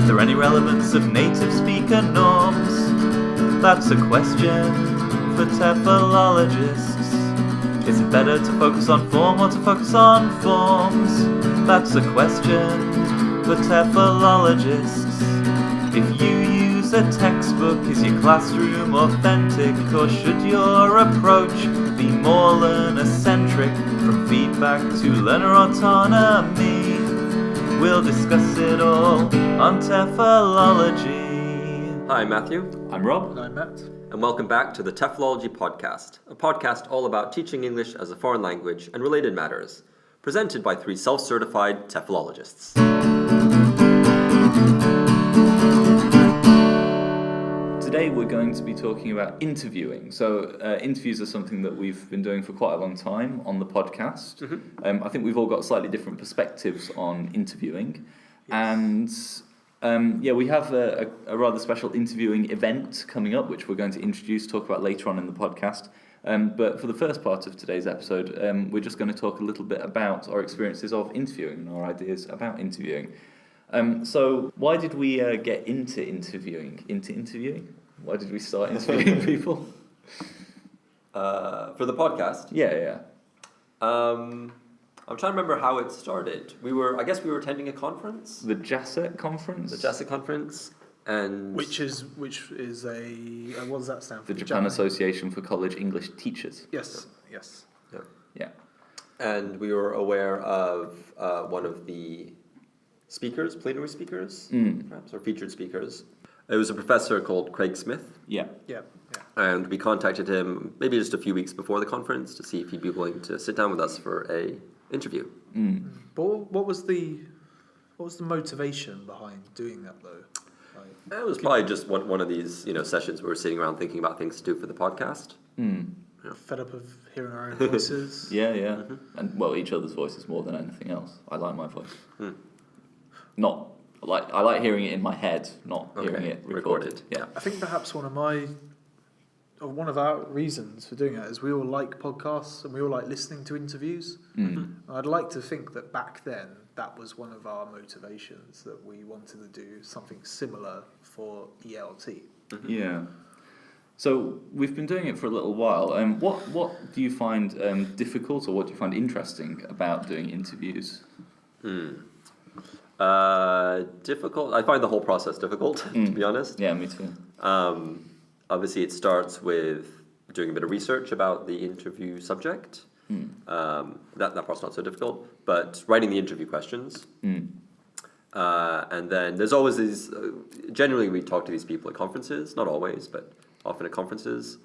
Is there any relevance of native speaker norms? That's a question for TEFLologists. Is it better to focus on form or to focus on forms? That's a question for TEFLologists. If you use a textbook, is your classroom authentic, or should your approach be more learner-centric? From feedback to learner autonomy, we'll discuss it all on TEFLology. Hi, I'm Matthew. I'm Rob. And I'm Matt. And welcome back to the TEFLology Podcast, a podcast all about teaching English as a foreign language and related matters, presented by 3 self-certified TEFLologists. Today we're going to be talking about interviewing. So interviews are something that we've been doing for quite a long time on the podcast. Mm-hmm. I think we've all got slightly different perspectives on interviewing. Yes. And we have a rather special interviewing event coming up, which we're going to talk about later on in the podcast. But for the first part of today's episode, we're just going to talk a little bit about our experiences of interviewing and our ideas about interviewing. So why did we get into interviewing? Why did we start interviewing people? For the podcast? Yeah. I'm trying to remember how it started. I guess we were attending a conference. The JASET conference? The JASET conference. And Which is a what does that stand for? The Japan Association for College English Teachers. Yes. Yeah. And we were aware of one of the speakers, plenary speakers, perhaps, or featured speakers. It was a professor called Craig Smith. Yeah. And we contacted him maybe just a few weeks before the conference to see if he'd be willing to sit down with us for a interview. But what was the motivation behind doing that though? It was probably just one of these sessions where we're sitting around thinking about things to do for the podcast. Fed up of hearing our own voices. Yeah. Mm-hmm. And each other's voices more than anything else. I like my voice. I like hearing it in my head, not hearing it recorded. Yeah. I think perhaps one of our reasons for doing that is we all like podcasts and we all like listening to interviews. And I'd like to think that back then that was one of our motivations, that we wanted to do something similar for ELT. Yeah. So we've been doing it for a little while. What do you find difficult, or what do you find interesting about doing interviews? Difficult. I find the whole process difficult, to be honest. Yeah, me too. Obviously, it starts with doing a bit of research about the interview subject. That part's not so difficult, but writing the interview questions. And then there's always these. Generally, we talk to these people at conferences. Not always, but often at conferences.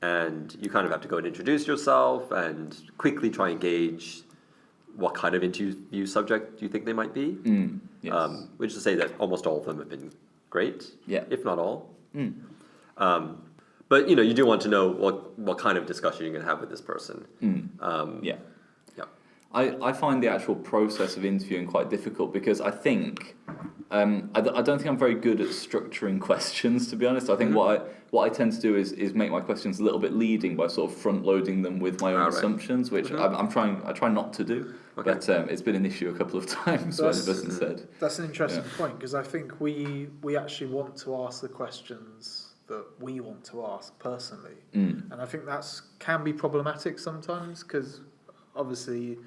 And you kind of have to go and introduce yourself and quickly try and gauge what kind of interview subject do you think they might be. Yes. Which is to say that almost all of them have been great, if not all. But you do want to know what kind of discussion you're going to have with this person. Yeah. I find the actual process of interviewing quite difficult because I think I don't think I'm very good at structuring questions, to be honest. I think what I tend to do is make my questions a little bit leading by sort of front loading them with my own assumptions, which I try not to do. Okay. But it's been an issue a couple of times when it wasn't said. That's an interesting point, because I think we actually want to ask the questions that we want to ask personally. And I think can be problematic sometimes, because obviously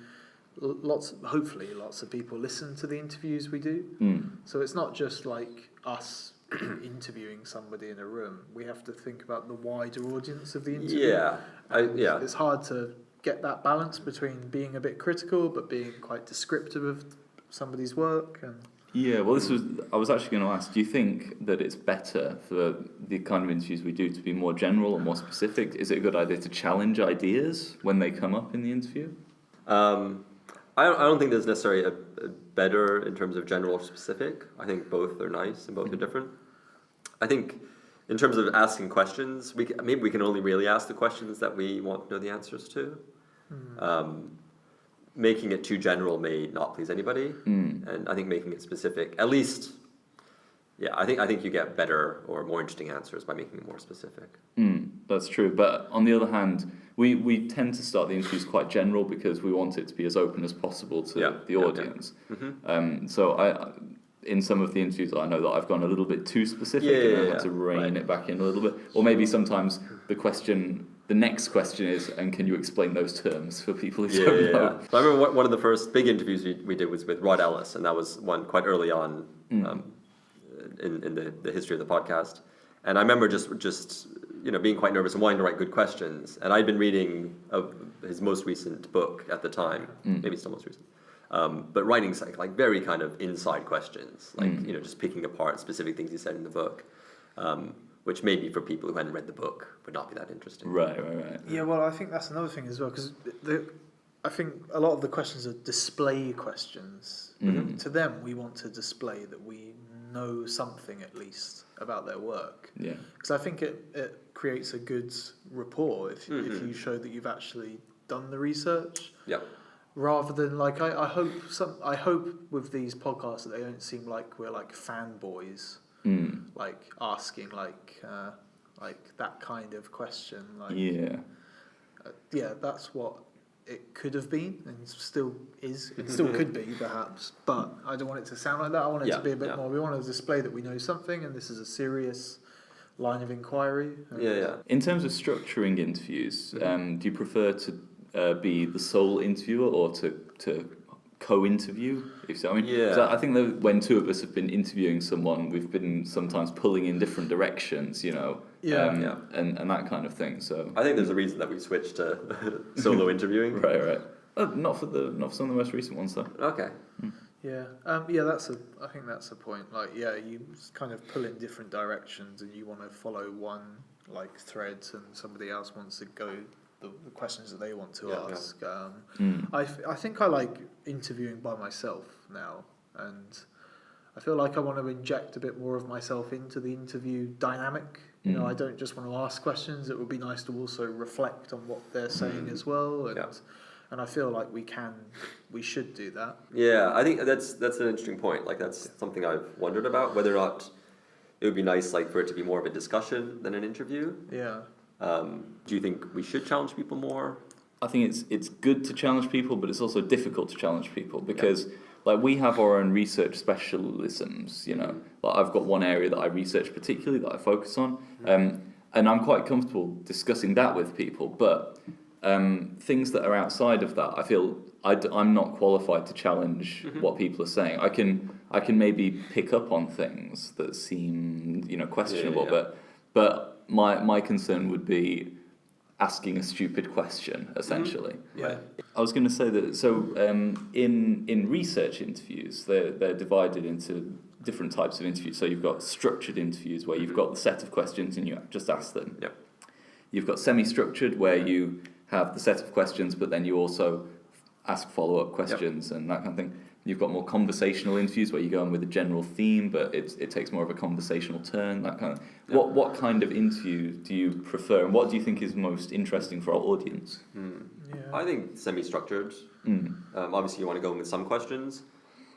hopefully lots of people listen to the interviews we do. So it's not just like us interviewing somebody in a room. We have to think about the wider audience of the interview. It's hard to get that balance between being a bit critical but being quite descriptive of somebody's work. I was actually going to ask, do you think that it's better for the kind of interviews we do to be more general or more specific? Is it a good idea to challenge ideas when they come up in the interview? I don't think there's necessarily a better in terms of general or specific. I think both are nice and both are different. I think in terms of asking questions, maybe we can only really ask the questions that we want to know the answers to. Making it too general may not please anybody, and I think making it specific, at least, I think you get better or more interesting answers by making it more specific. That's true, but on the other hand, we tend to start the interviews quite general because we want it to be as open as possible to the audience. So in some of the interviews, I know that I've gone a little bit too specific and I had to rein it back in a little bit. Or maybe sometimes the next question is, and can you explain those terms for people who don't know? Yeah. So I remember one of the first big interviews we did was with Rod Ellis, and that was one quite early on in the history of the podcast. And I remember just being quite nervous and wanting to write good questions. And I'd been reading his most recent book at the time, maybe still most recent. But writing like very kind of inside questions, like just picking apart specific things he said in the book, which maybe for people who hadn't read the book would not be that interesting. Right. Yeah, well, I think that's another thing as well, because I think a lot of the questions are display questions. To them, we want to display that we know something at least about their work. Yeah. Because I think it creates a good rapport if you show that you've actually done the research. Yeah. Rather than like I hope with these podcasts that they don't seem like we're like fanboys, like asking like that kind of question. Like, that's what it could have been and still is. It still could be perhaps, but I don't want it to sound like that. I want it to be a bit more. We want to display that we know something, and this is a serious line of inquiry. In terms of structuring interviews, do you prefer to be the sole interviewer or to co-interview? I think that when two of us have been interviewing someone, we've been sometimes pulling in different directions, and that kind of thing. So I think there's a reason that we swithed to solo interviewing. Right. Not for some of the most recent ones though. Okay. I think that's a point. Like, you kind of pull in different directions, and you want to follow one like thread, and somebody else wants to go the questions that they want to ask. I think I like interviewing by myself now, and I feel like I want to inject a bit more of myself into the interview dynamic. I don't just want to ask questions. It would be nice to also reflect on what they're saying as well, and I feel like we should do that. Yeah, I think that's an interesting point. Like, that's something I've wondered about, whether or not it would be nice like for it to be more of a discussion than an interview. Yeah. Do you think we should challenge people more? I think it's good to challenge people, but it's also difficult to challenge people because like we have our own research specialisms, Like I've got one area that I research particularly that I focus on, and I'm quite comfortable discussing that with people. But things that are outside of that, I feel I'm not qualified to challenge what people are saying. I can maybe pick up on things that seem questionable, but my concern would be asking a stupid question, essentially. Yeah. I was going to say that, in research interviews, they're divided into different types of interviews. So you've got structured interviews where you've got the set of questions and you just ask them. Yep. You've got semi-structured where you have the set of questions, but then you also ask follow-up questions and that kind of thing. You've got more conversational interviews where you go in with a general theme, but it takes more of a conversational turn, that kind of. What kind of interview do you prefer, and what do you think is most interesting for our audience? I think semi-structured. Obviously, you want to go in with some questions,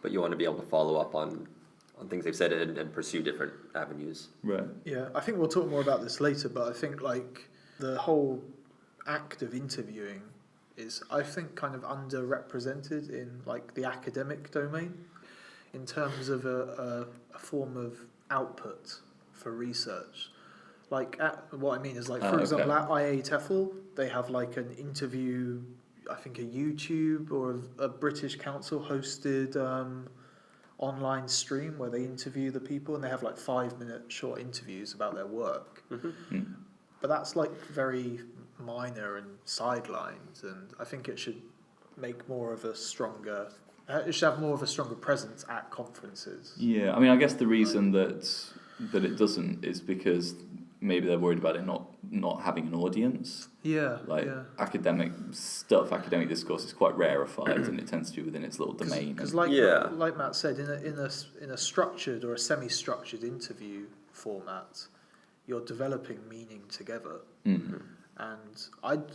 but you want to be able to follow up on things they've said and pursue different avenues. Right. Yeah, I think we'll talk more about this later, but I think like the whole act of interviewing is, I think, kind of underrepresented in like the academic domain in terms of a form of output for research. Like, what I mean is, like, for example, at IA TEFL, they have like an interview, I think a YouTube or a British Council hosted online stream where they interview the people, and they have like 5-minute short interviews about their work. But that's like very minor and sidelines, and I think it should make more of a stronger. It should have more of a stronger presence at conferences. Yeah, I mean, I guess the reason that it doesn't is because maybe they're worried about it not having an audience. Academic discourse is quite rarefied, and it tends to be within its little domain. Because like Matt said, in a structured or a semi-structured interview format, you're developing meaning together. And I'd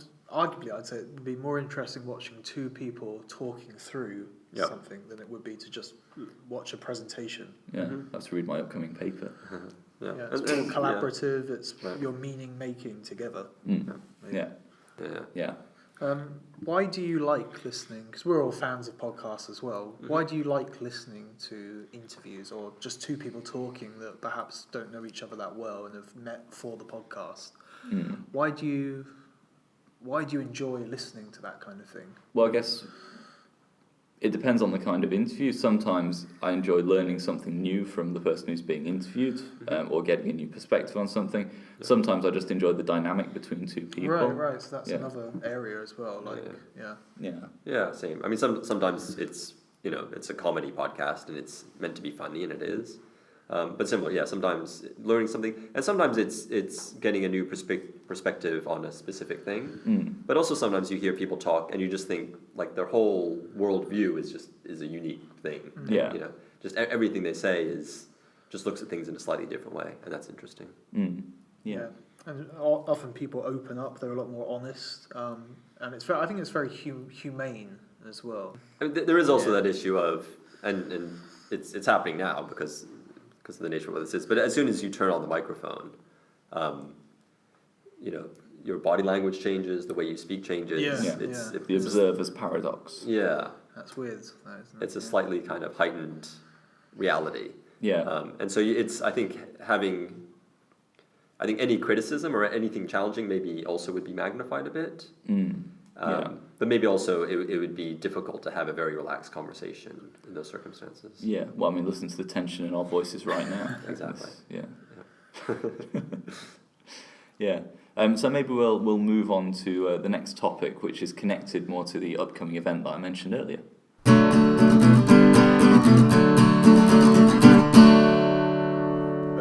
say it would be more interesting watching two people talking through something than it would be to just watch a presentation. Yeah, I have to read my upcoming paper. It's more collaborative. It's your meaning making together. Yeah. Why do you like listening? Because we're all fans of podcasts as well. Why do you like listening to interviews or just two people talking that perhaps don't know each other that well and have met for the podcast? Why do you enjoy listening to that kind of thing? Well, I guess it depends on the kind of interview. Sometimes I enjoy learning something new from the person who's being interviewed, or getting a new perspective on something. Sometimes I just enjoy the dynamic between two people. Right. So that's another area as well. Yeah, same. I mean, sometimes it's it's a comedy podcast and it's meant to be funny, and it is. But similar, yeah. Sometimes learning something, and sometimes it's getting a new perspective on a specific thing. But also sometimes you hear people talk, and you just think like their whole worldview is a unique thing. Yeah. Just everything they say just looks at things in a slightly different way, and that's interesting. Yeah. And often people open up; they're a lot more honest, and I think it's very humane as well. I mean, there is also that issue of, and it's happening now because of the nature of what this is. But as soon as you turn on the microphone, your body language changes, the way you speak changes. The observer's paradox. Yeah. That's weird, isn't it? It's a slightly kind of heightened reality. Yeah. And so I think any criticism or anything challenging maybe also would be magnified a bit. But maybe also it would be difficult to have a very relaxed conversation in those circumstances. Yeah, well, I mean, listen to the tension in our voices right now. Exactly. Yeah. So maybe we'll move on to the next topic, which is connected more to the upcoming event that I mentioned earlier.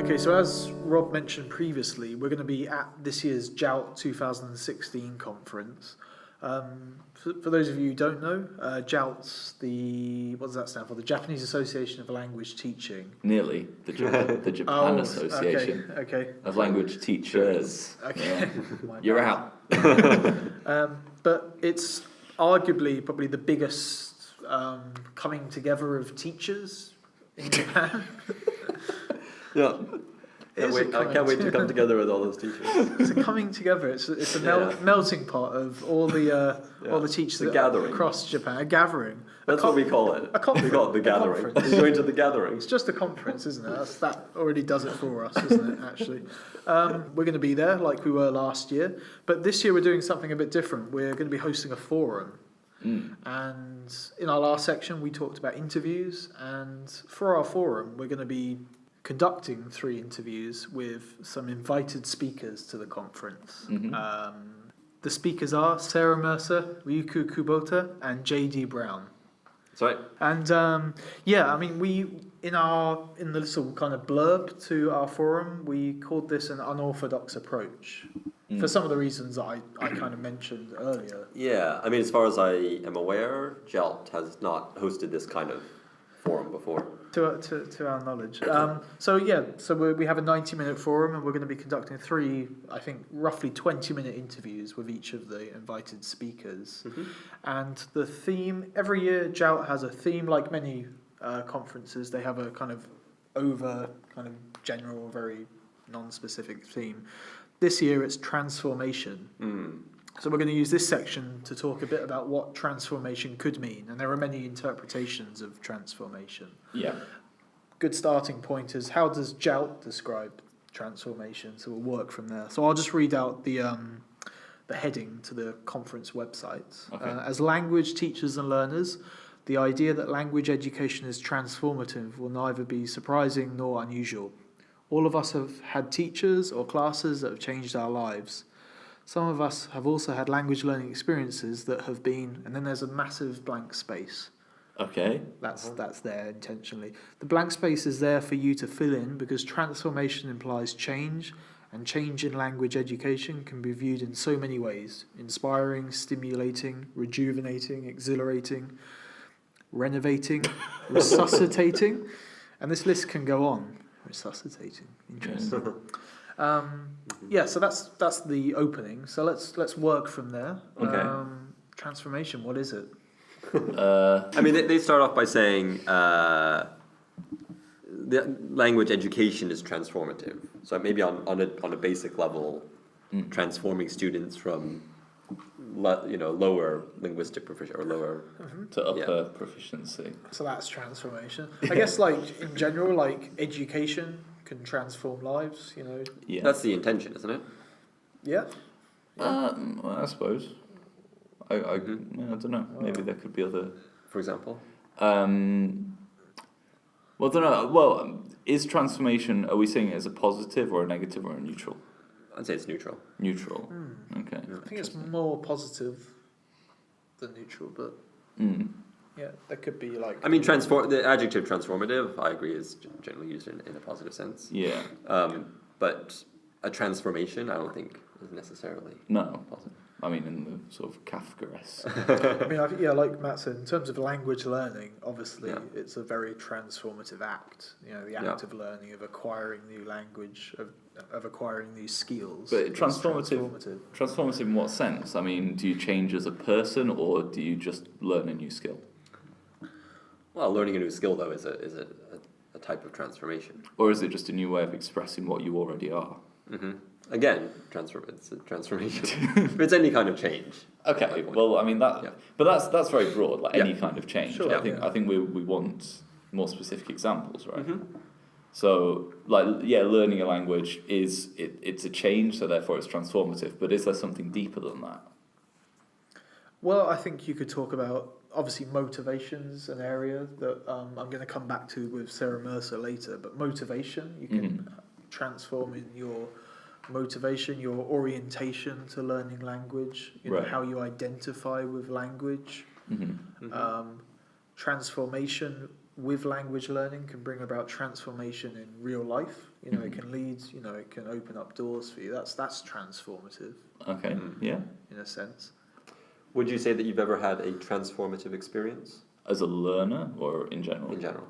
Okay, so as Rob mentioned previously, we're going to be at this year's JALT2016 conference. For those of you who don't know, JALT's what does that stand for? The Japanese Association of Language Teaching. Nearly. The Japan Association of Language Teachers. Okay. Yeah. You're out. But it's arguably probably the biggest coming together of teachers in Japan. Yeah. I can't wait to come together with all those teachers. It's a coming together. It's a melting pot of all the teachers across Japan. A gathering. That's what we call it. We call it the gathering. We're going to the gathering. It's just a conference, isn't it? That already does it for us, isn't it? Actually, we're going to be there like we were last year, but this year we're doing something a bit different. We're going to be hosting a forum. And in our last section, we talked about interviews, and for our forum, we're going to be conducting 3 interviews with some invited speakers to the conference. The speakers are Sarah Mercer, Ryuko Kubota, and J.D. Brown. That's right. And I mean, we in the little kind of blurb to our forum, we called this an unorthodox approach for some of the reasons that I kind of mentioned earlier. Yeah, I mean, as far as I am aware, JALT has not hosted this kind of forum before. To our knowledge. So we have a 90-minute forum, and we're going to be conducting 3, I think, roughly 20-minute interviews with each of the invited speakers. And the theme, every year JALT has a theme, like many conferences. They have a kind of general, very non-specific theme. This year it's transformation. So we're going to use this section to talk a bit about what transformation could mean, and there are many interpretations of transformation. Yeah. Good starting point is, how does JALT describe transformation? So we'll work from there. So I'll just read out the heading to the conference website. Okay. As language teachers and learners, the idea that language education is transformative will neither be surprising nor unusual. All of us have had teachers or classes that have changed our lives. Some of us have also had language learning experiences that have been, and then there's a massive blank space. Okay. That's there intentionally. The blank space is there for you to fill in because transformation implies change, and change in language education can be viewed in so many ways: inspiring, stimulating, rejuvenating, exhilarating, renovating, resuscitating, and this list can go on. Resuscitating, interesting. So that's the opening. So let's work from there. Okay. Transformation. What is it? I mean, they start off by saying the language education is transformative. So maybe on a basic level, transforming students from lower linguistic proficiency or lower to upper proficiency. So that's transformation. I guess, like, in general, like, education can transform lives, you know. Yeah. That's the intention, isn't it? Yeah. Well, I suppose. I don't know. Maybe there could be other. For example. Well, I don't know. Well, is transformation? Are we seeing it as a positive or a negative or a neutral? I'd say it's neutral. Neutral. Okay. I think it's more positive than neutral, but yeah, there could be like. I mean, the adjective transformative, I agree, is generally used in a positive sense. Yeah. But a transformation, I don't think is necessarily positive. I mean, in the sort of Kafka-esque. I mean, like Matt said, in terms of language learning, obviously it's a very transformative act. You know, the act of learning, of acquiring new language, of acquiring new skills. But transformative in what sense? I mean, do you change as a person, or do you just learn a new skill? Well, learning a new skill, though, is a type of transformation. Or is it just a new way of expressing what you already are? Mm-hmm. Again, it's a transformation. It's any kind of change. Okay, well, I mean but that's very broad, like any kind of change. Sure, I think we want more specific examples, right? Mm-hmm. So, like, learning a language it's a change, so therefore it's transformative. But is there something deeper than that? Well, I think you could talk about, obviously, motivation's an area that I'm going to come back to with Sarah Mercer later. But motivation, you can transform in your motivation, your orientation to learning language, you know, how you identify with language. Transformation with language learning can bring about transformation in real life. You know, it can lead, you know, it can open up doors for you. That's transformative. Okay, yeah. In a sense. Would you say that you've ever had a transformative experience? As a learner or in general? In general.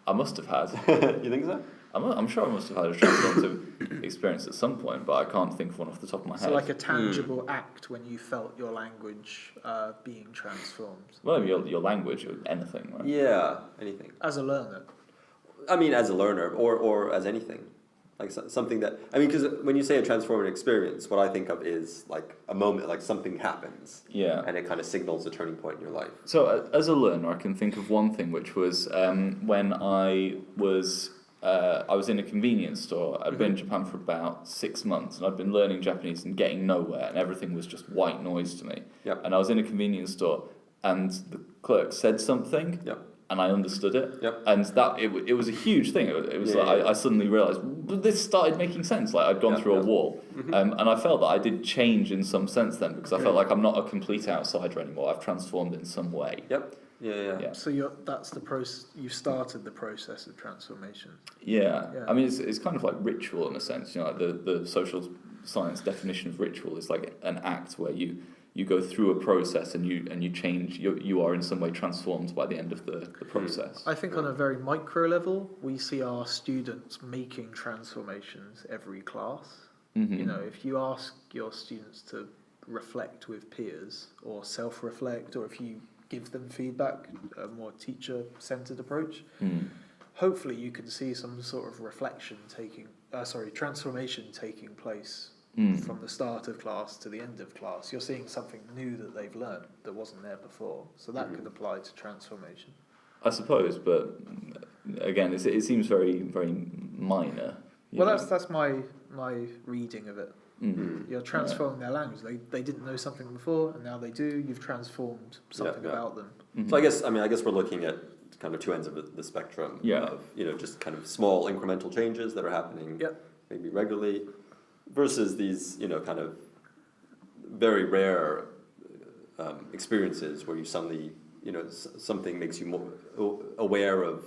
I must have had. You think so? I'm sure I must have had a transformative experience at some point, but I can't think of one off the top of my head. So like a tangible act when you felt your language being transformed. Well, your language or anything, right? Yeah, anything. As a learner. I mean, as a learner or as anything. Like something that, I mean, because when you say a transformative experience, what I think of is like a moment, like something happens. Yeah. And it kind of signals a turning point in your life. So as a learner, I can think of one thing, which was when I was in a convenience store. I'd been in Japan for about 6 months, and I'd been learning Japanese and getting nowhere, and everything was just white noise to me. Yep. And I was in a convenience store, and the clerk said something. Yep. And I understood it, Yep. and that it was a huge thing. It was I suddenly realised this started making sense. Like I'd gone through a wall, and I felt that I did change in some sense then, because I felt like I'm not a complete outsider anymore. I've transformed in some way. Yep. Yeah. So that's the process. You started the process of transformation. Yeah. I mean it's kind of like ritual in a sense. You know, like the social science definition of ritual is like an act where you go through a process and you change. You are in some way transformed by the end of the process. I think on a very micro level, we see our students making transformations every class. You know, if you ask your students to reflect with peers or self-reflect, or if you give them feedback, a more teacher-centered approach, hopefully you can see some sort of transformation taking place. From the start of class to the end of class, you're seeing something new that they've learned that wasn't there before. So that could apply to transformation. I suppose, but again, it seems very, very minor. Well, that's my reading of it. You're transforming their language. They didn't know something before, and now they do. You've transformed something about them. So I guess we're looking at kind of two ends of the spectrum. Of, you know, just kind of small incremental changes that are happening maybe regularly, versus these, you know, kind of very rare experiences where you suddenly, you know, something makes you more aware of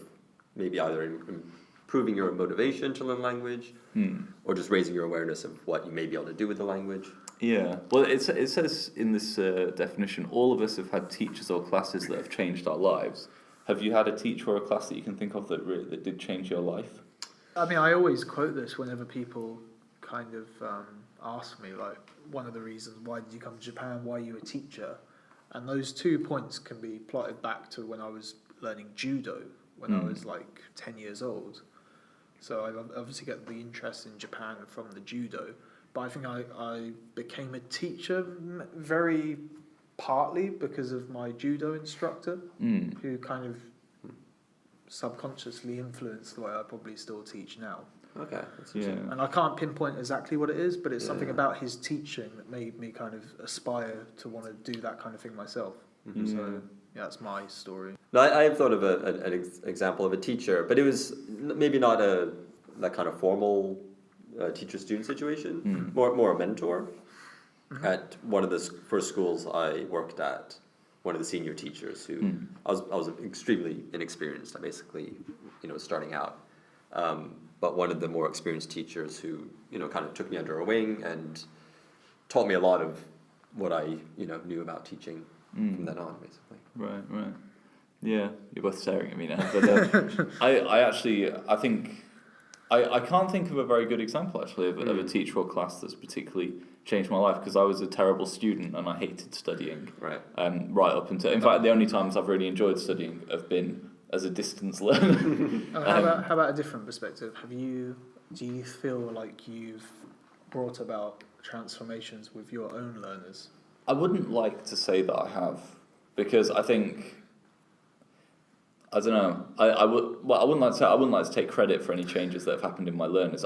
maybe either improving your motivation to learn language or just raising your awareness of what you may be able to do with the language. Yeah, well, it says in this definition, all of us have had teachers or classes that have changed our lives. Have you had a teacher or a class that you can think of that did change your life? I mean, I always quote this whenever people kind of ask me, like, one of the reasons why did you come to Japan, why are you a teacher? And those 2 points can be plotted back to when I was learning judo, when I was like 10 years old. So I obviously get the interest in Japan from the judo, but I think I became a teacher very partly because of my judo instructor, who kind of subconsciously influenced the way I probably still teach now. Okay, that's interesting. And I can't pinpoint exactly what it is, but it's something about his teaching that made me kind of aspire to want to do that kind of thing myself. So yeah, that's my story. No, I have thought of an example of a teacher, but it was maybe not that kind of formal teacher-student situation, more a mentor. At one of the first schools I worked at, one of the senior teachers who I was extremely inexperienced. I basically, starting out. But one of the more experienced teachers who, kind of took me under her wing and taught me a lot of what I, knew about teaching from then on, basically. Right. Yeah, you're both staring at me now. But I can't think of a very good example, actually, of a teacher or class that's particularly changed my life, because I was a terrible student and I hated studying. Right. Right up until, in fact, the only times I've really enjoyed studying have been as a distance learner. How about a different perspective? Do you feel like you've brought about transformations with your own learners? I wouldn't like to say that I have, because I think, I don't know. I wouldn't like to take credit for any changes that have happened in my learners.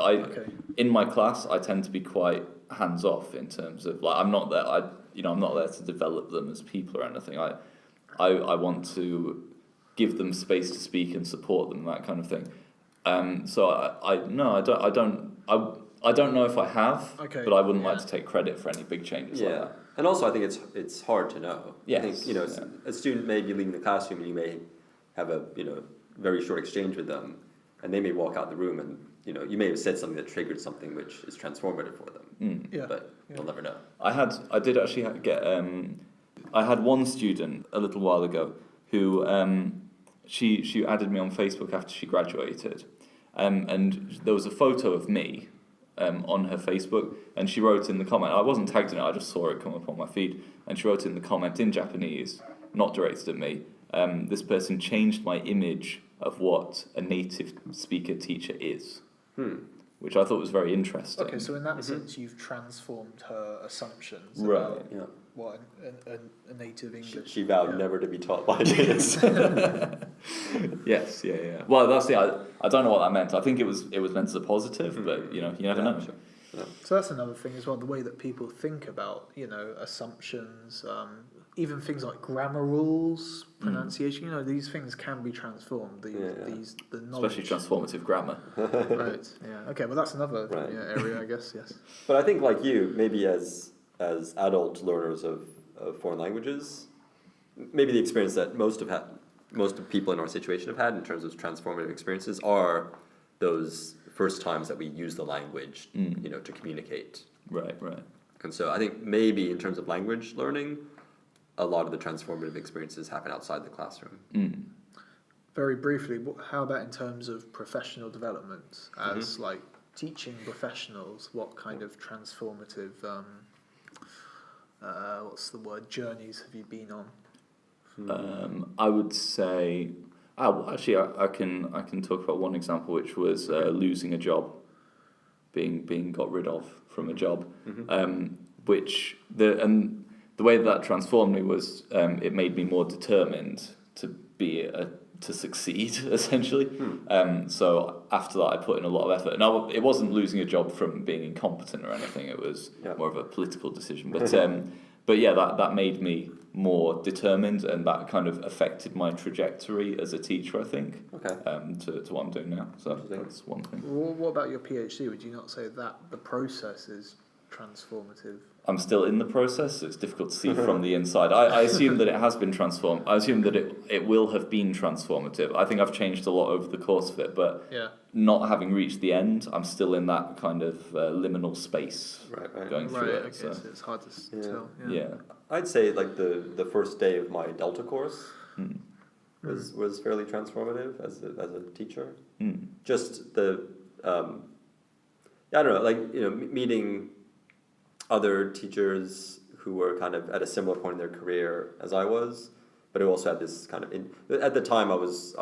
In my class, I tend to be quite hands off in terms of, like, I'm not there. I'm not there to develop them as people or anything. I want to give them space to speak and support them, that kind of thing. So I don't know if I have, but I wouldn't like to take credit for any big changes like that. And also, I think it's hard to know. Yes. I think, a student may be leaving the classroom and you may have a very short exchange with them, and they may walk out the room and you may have said something that triggered something which is transformative for them. But you'll never know. I did actually get I had one student a little while ago who she added me on Facebook after she graduated, and there was a photo of me on her Facebook, and she wrote in the comment, I wasn't tagged in it, I just saw it come up on my feed, and she wrote in the comment in Japanese, not directed at me, this person changed my image of what a native speaker teacher is, which I thought was very interesting. Okay, so in that sense, you've transformed her assumptions about what a native English... She vowed never to be taught by natives. Yes, yeah. Well, that's I don't know what that meant. I think it was meant as a positive, but you never know. Sure. Yeah. So that's another thing as well, the way that people think about, assumptions, even things like grammar rules, pronunciation, these things can be transformed. The knowledge. Especially transformative grammar. Right, yeah. Okay, well that's another area, I guess, yes. But I think, like you, maybe as adult learners of foreign languages, maybe the experience that most of people in our situation have had in terms of transformative experiences are those first times that we use the language, to communicate. Right. And so I think maybe in terms of language learning, a lot of the transformative experiences happen outside the classroom. Very briefly, how about in terms of professional development as like teaching professionals? What kind of transformative, journeys have you been on? I would say, I can talk about one example, which was losing a job, being got rid of from a job, which the way that transformed me was it made me more determined to succeed, essentially. So after that, I put in a lot of effort. Now, it wasn't losing a job from being incompetent or anything. It was more of a political decision. But yeah, that made me more determined, and that kind of affected my trajectory as a teacher, I think, to what I'm doing now. So that's one thing. Well, what about your PhD? Would you not say that the process is transformative? I'm still in the process, so it's difficult to see from the inside. I assume that it has been transformed. I assume that it will have been transformative. I think I've changed a lot over the course of it, but not having reached the end, I'm still in that kind of liminal space going through it. Okay, so it's hard to tell. Yeah. I'd say like the first day of my Delta course was fairly transformative as a teacher. Just the I don't know, like meeting other teachers who were kind of at a similar point in their career as I was, but who also had this kind of at the time I was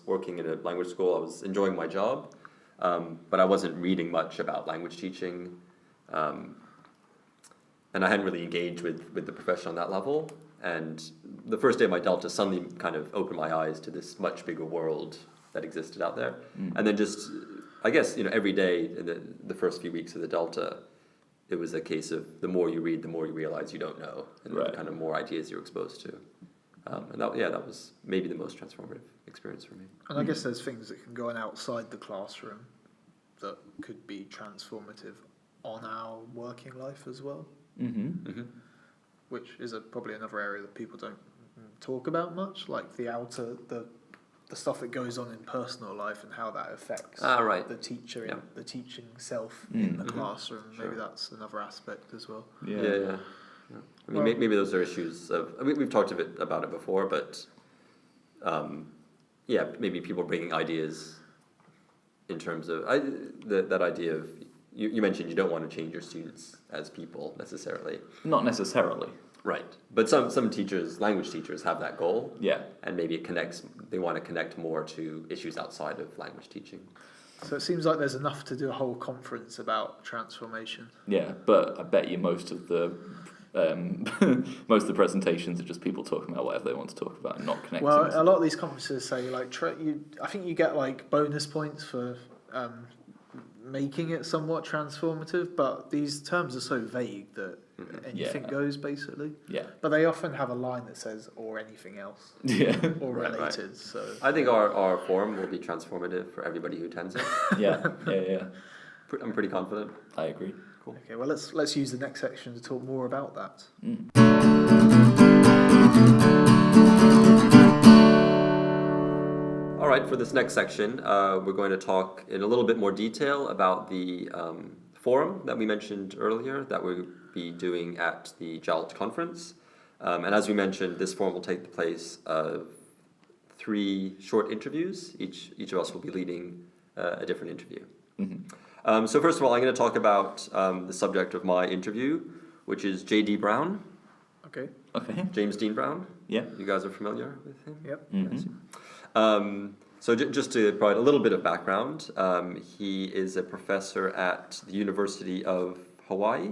working in a language school. I was enjoying my job, but I wasn't reading much about language teaching, and I hadn't really engaged with the profession on that level. And the first day of my Delta suddenly kind of opened my eyes to this much bigger world that existed out there. And then just, I guess, every day in the first few weeks of the Delta, it was a case of the more you read, the more you realize you don't know, and the kind of more ideas you're exposed to. And that was maybe the most transformative experience for me. And I guess there's things that can go on outside the classroom that could be transformative on our working life as well. Which is probably another area that people don't talk about much, like the stuff that goes on in personal life and how that affects the teacher and the teaching self in the classroom. Sure. Maybe that's another aspect as well. Yeah. I mean, maybe those are issues of. I mean, we've talked a bit about it before, but maybe people bringing ideas in terms of that idea of. You mentioned you don't want to change your students as people necessarily. Not necessarily. Right. But some teachers, language teachers, have that goal. Yeah. And maybe they want to connect more to issues outside of language teaching. So it seems like there's enough to do a whole conference about transformation. Yeah, but I bet you most of the presentations are just people talking about whatever they want to talk about and not connecting. Well, a lot of these conferences say I think you get like bonus points for making it somewhat transformative, but these terms are so vague that anything goes, basically. Yeah. But they often have a line that says, or anything else. Yeah. Or related, right. So... I think our forum will be transformative for everybody who attends it. Yeah. I'm pretty confident. I agree. Cool. Okay, well, let's use the next section to talk more about that. All right, for this next section, we're going to talk in a little bit more detail about the forum that we mentioned earlier that we'll be doing at the JALT conference. And as we mentioned, this forum will take the place of 3 short interviews. Each of us will be leading a different interview. So first of all, I'm going to talk about the subject of my interview, which is J.D. Brown. Okay. James Dean Brown. Yeah. You guys are familiar with him? Yep. So just to provide a little bit of background, he is a professor at the University of Hawaii.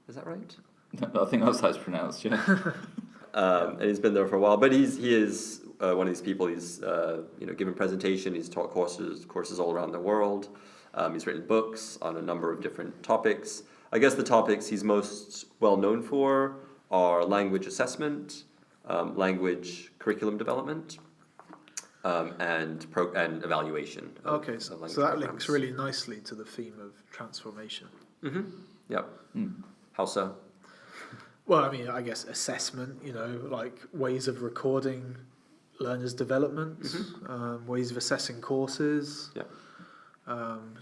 Is that right? I think that's how it's pronounced, yeah. And he's been there for a while, but he is one of these people. He's given presentation. He's taught courses all around the world. He's written books on a number of different topics. I guess the topics he's most well known for are language assessment, language curriculum development, and evaluation. Okay, so that links really nicely to the theme of transformation. Yep. How so? Well, I mean, I guess assessment, like ways of recording learners' development, ways of assessing courses,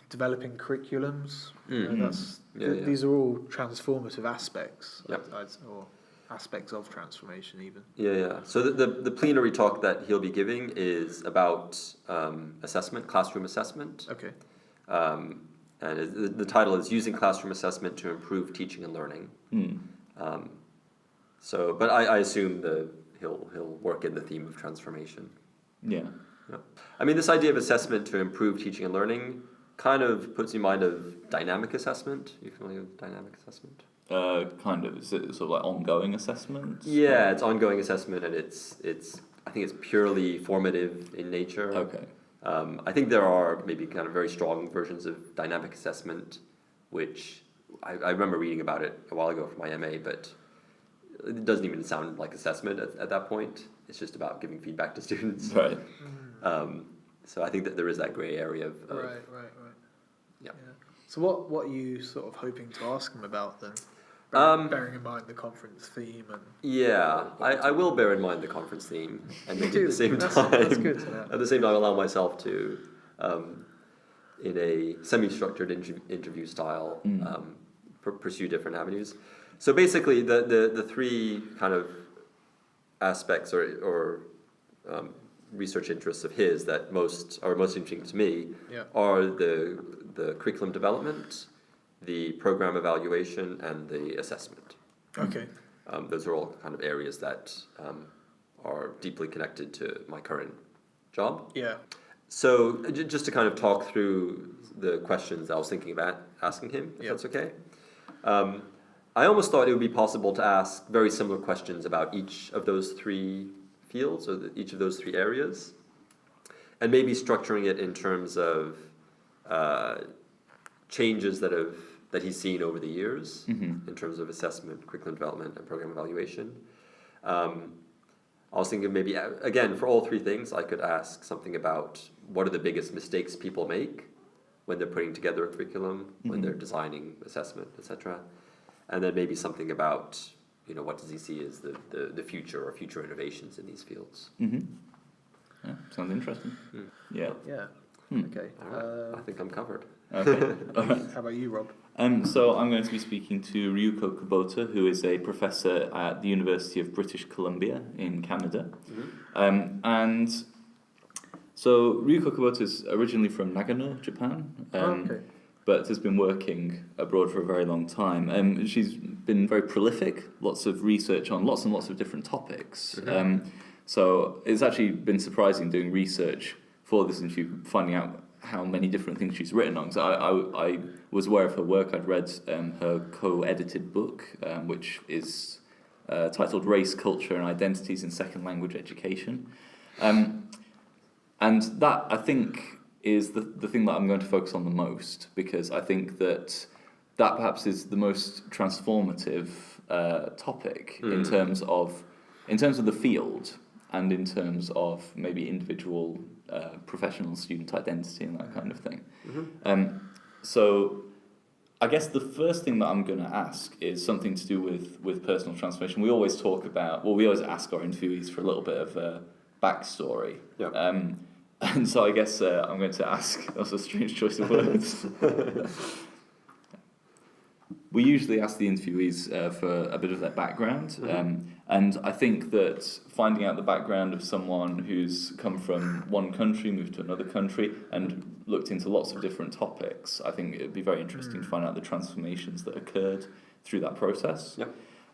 developing curriculums. These are all transformative aspects, or aspects of transformation even. So the plenary talk that he'll be giving is about assessment, classroom assessment. Okay. And the title is Using Classroom Assessment to Improve Teaching and Learning. But I assume he'll work in the theme of transformation. Yeah. I mean, this idea of assessment to improve teaching and learning kind of puts you in mind of dynamic assessment. Are you familiar with dynamic assessment? Kind of. Is it sort of like ongoing assessment? Yeah, it's ongoing assessment, and it's I think it's purely formative in nature. Okay. I think there are maybe kind of very strong versions of dynamic assessment, which I remember reading about it a while ago for my MA, but it doesn't even sound like assessment at that point. It's just about giving feedback to students. Right. So I think that there is that grey area of Right. Yeah. So what are you sort of hoping to ask them about then? Bearing in mind the conference theme and... Yeah, I will bear in mind the conference theme and maybe at the same that's good, at the same time allow myself to, in a semi-structured interview style, pursue different avenues. So basically, the 3 kind of aspects or research interests of his that are most interesting to me are the curriculum development, the program evaluation, and the assessment. Okay. Those are all kind of areas that are deeply connected to my current job. Yeah. So just to kind of talk through the questions I was thinking about asking him, if that's okay. I almost thought it would be possible to ask very similar questions about each of those three fields or each of those three areas, and maybe structuring it in terms of changes that he's seen over the years in terms of assessment, curriculum development, and program evaluation. I was thinking maybe, again, for all three things, I could ask something about what are the biggest mistakes people make when they're putting together a curriculum, when they're designing assessment, etc. And then maybe something about, what does he see as the future or future innovations in these fields. Yeah, sounds interesting. Yeah. Yeah. Okay. All right. I think I'm covered. Okay. All right. How about you, Rob? So I'm going to be speaking to Ryuko Kubota, who is a professor at the University of British Columbia in Canada. And so Ryuko Kubota is originally from Nagano, Japan, but has been working abroad for a very long time. She's been very prolific, lots of research on lots and lots of different topics. So it's actually been surprising doing research for this interview, finding out how many different things she's written on. So I was aware of her work. I'd read her co-edited book, which is titled Race, Culture and Identities in Second Language Education. And that, I think, is the thing that I'm going to focus on the most, because I think that perhaps is the most transformative topic in terms of the field and in terms of maybe individual professional student identity and that kind of thing. So I guess the first thing that I'm going to ask is something to do with personal transformation. We always ask our interviewees for a little bit of a backstory. And so I guess I'm going to ask, that's a strange choice of words. We usually ask the interviewees for a bit of their background, and I think that finding out the background of someone who's come from one country, moved to another country, and looked into lots of different topics, I think it would be very interesting to find out the transformations that occurred through that process.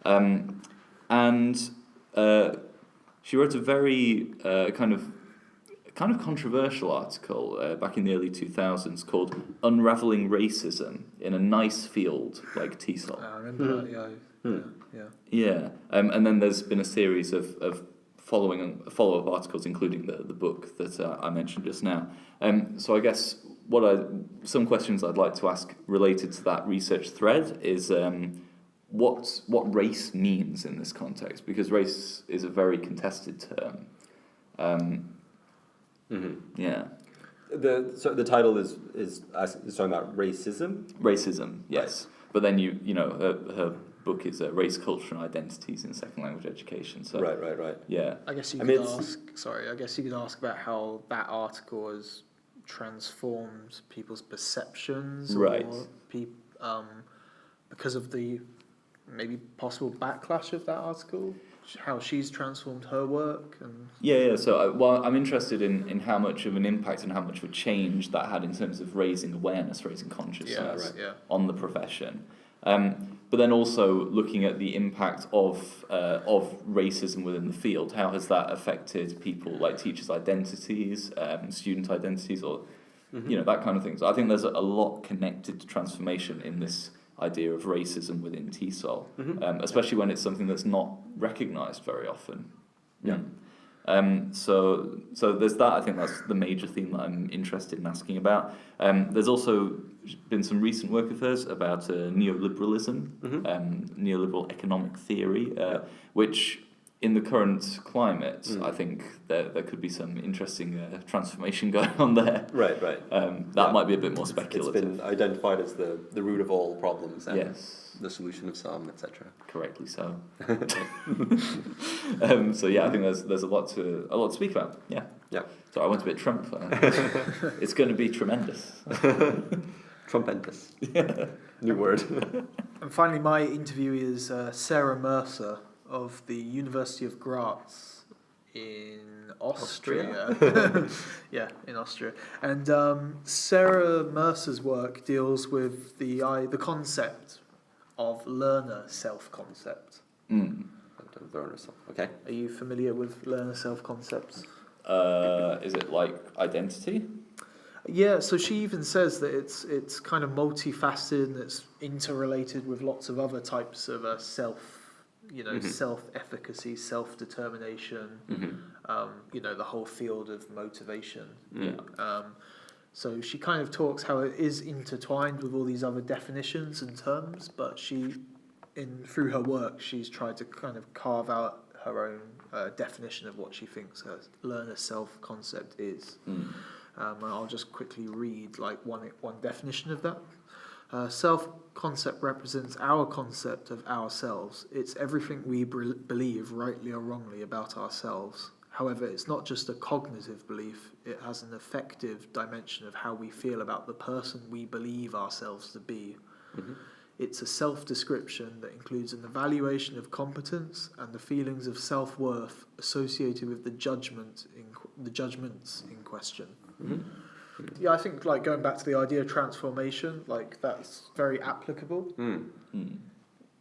And she wrote a very kind of controversial article back in the early 2000s called "Unraveling Racism in a Nice Field Like TESOL." I remember that, Yeah, and then there's been a series of follow-up articles, including the book that I mentioned just now. So I guess some questions I'd like to ask related to that research thread is what race means in this context, because race is a very contested term. So the title is talking about racism. Racism, yes. But then her book is Race, Culture and Identities in Second Language Education. So Right. Yeah. I guess you could ask about how that article has transformed people's perceptions, right? Or because of the maybe possible backlash of that article. How she's transformed her work. So I'm interested in how much of an impact and how much of a change that had in terms of raising awareness, raising consciousness on the profession. But then also looking at the impact of racism within the field. How has that affected people, like teachers' identities, student identities, or that kind of thing. So I think there's a lot connected to transformation in this idea of racism within TESOL, especially when it's something that's not recognised very often. So there's that. I think that's the major theme that I'm interested in asking about. There's also been some recent work of hers about neoliberalism, neoliberal economic theory, which in the current climate, I think there could be some interesting transformation going on there. Right. That might be a bit more speculative. It's been identified as the root of all problems and yes. the solution of some, etc. Correctly so. So yeah, I think there's a lot to speak about. Yeah. So I went a bit Trump. It's going to be tremendous. Trumpendous. New word. And finally, my interviewee is Sarah Mercer of the University of Graz in Austria. In Austria. And Sarah Mercer's work deals with the concept of learner self-concept. Learner self. Okay. Are you familiar with learner self-concepts? Is it like identity? Yeah, so she even says that it's kind of multifaceted and it's interrelated with lots of other types of self-efficacy, self-determination, the whole field of motivation. So she kind of talks how it is intertwined with all these other definitions and terms, but through her work, she's tried to kind of carve out her own definition of what she thinks her learner self-concept is. And I'll just quickly read like one definition of that. Self-concept represents our concept of ourselves. It's everything we believe, rightly or wrongly, about ourselves. However, it's not just a cognitive belief, it has an affective dimension of how we feel about the person we believe ourselves to be. It's a self-description that includes an evaluation of competence and the feelings of self-worth associated with the judgments in question. Yeah, I think like going back to the idea of transformation, like that's very applicable.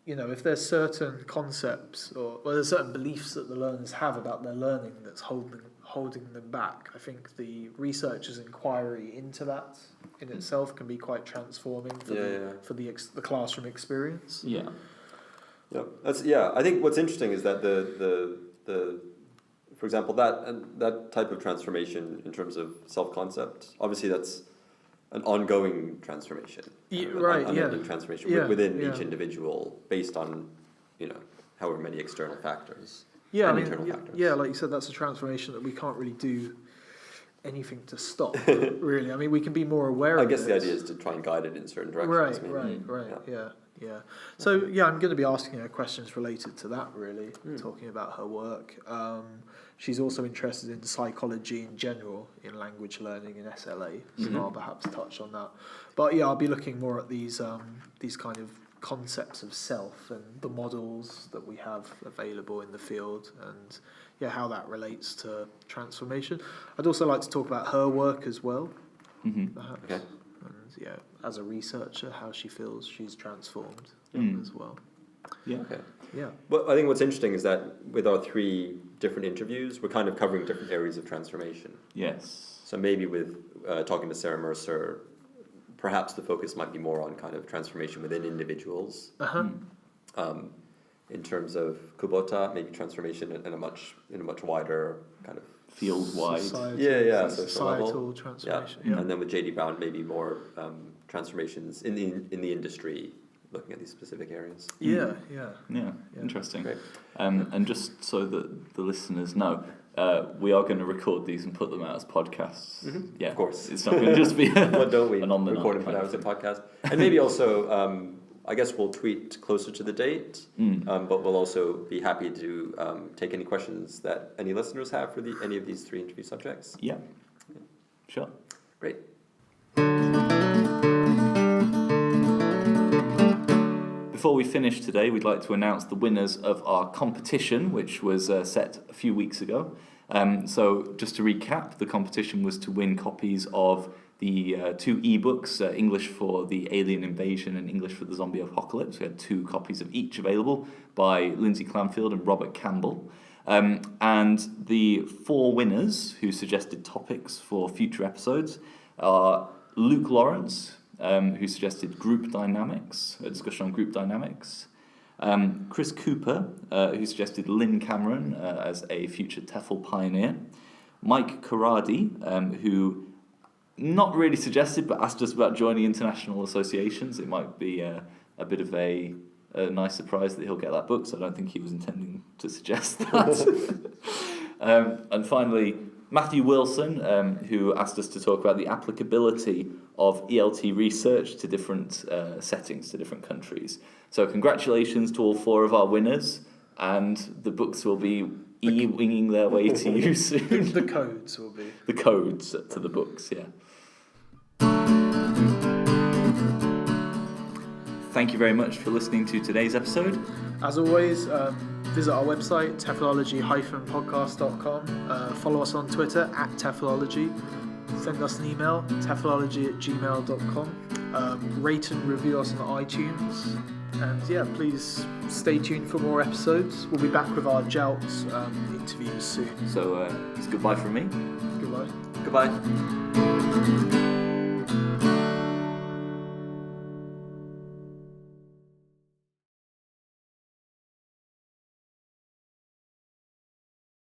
If there's certain concepts or there's certain beliefs that the learners have about their learning that's holding them back, I think the researcher's inquiry into that in itself can be quite transforming for the classroom experience. Yeah. I think what's interesting is that the for example that type of transformation in terms of self-concept, obviously that's an ongoing transformation, unending transformation within each individual based on however many external factors. Internal factors. Yeah, like you said, that's a transformation that we can't really do anything to stop. Really, I mean, we can be more aware. I guess the idea is to try and guide it in certain directions. Right. Yeah. So I'm going to be asking her questions related to that. Really, talking about her work. She's also interested in psychology in general, in language learning in SLA, so I'll perhaps touch on that. But I'll be looking more at these kind of concepts of self and the models that we have available in the field and how that relates to transformation. I'd also like to talk about her work as well, perhaps. Okay. And as a researcher, how she feels she's transformed as well. Yeah. Okay. Yeah. Well, I think what's interesting is that with our 3 different interviews, we're kind of covering different areas of transformation. Yes. So maybe with talking to Sarah Mercer, perhaps the focus might be more on kind of transformation within individuals. In terms of Kubota, maybe transformation in a much wider kind of field-wide. Societal transformation. Yeah. And then with JD Brown, maybe more transformations in the industry, looking at these specific areas. Yeah. Interesting. Great. And just so that the listeners know, we are going to record these and put them out as podcasts. Yeah, of course. It's not going to just be what don't we an on the record them put out as a podcast. And maybe also, I guess we'll tweet closer to the date, but we'll also be happy to take any questions that any listeners have for any of these 3 interview subjects. Yeah. Sure. Great. Before we finish today, we'd like to announce the winners of our competition, which was set a few weeks ago. So just to recap, the competition was to win copies of the 2 ebooks, English for the Alien Invasion and English for the Zombie Apocalypse. We had 2 copies of each available by Lindsay Clanfield and Robert Campbell. And the 4 winners who suggested topics for future episodes are Luke Lawrence, who suggested group dynamics, a discussion on group dynamics. Chris Cooper, who suggested Lynn Cameron as a future TEFL pioneer. Mike Karadi, who not really suggested but asked us about joining international associations. It might be a bit of a nice surprise that he'll get that book, so I don't think he was intending to suggest that. And finally, Matthew Wilson, who asked us to talk about the applicability of ELT research to different settings, to different countries. So congratulations to all 4 of our winners, and the books will be e-winging their way to you soon. The codes will be. The codes to the books, yeah. Thank you very much for listening to today's episode. As always, visit our website, TEFLology-podcast.com. Follow us on Twitter, @TEFLology. Send us an email, TEFLology@gmail.com. Rate and review us on iTunes. And yeah, please stay tuned for more episodes. We'll be back with our JALT interviews soon. So it's goodbye from me. Goodbye. Goodbye.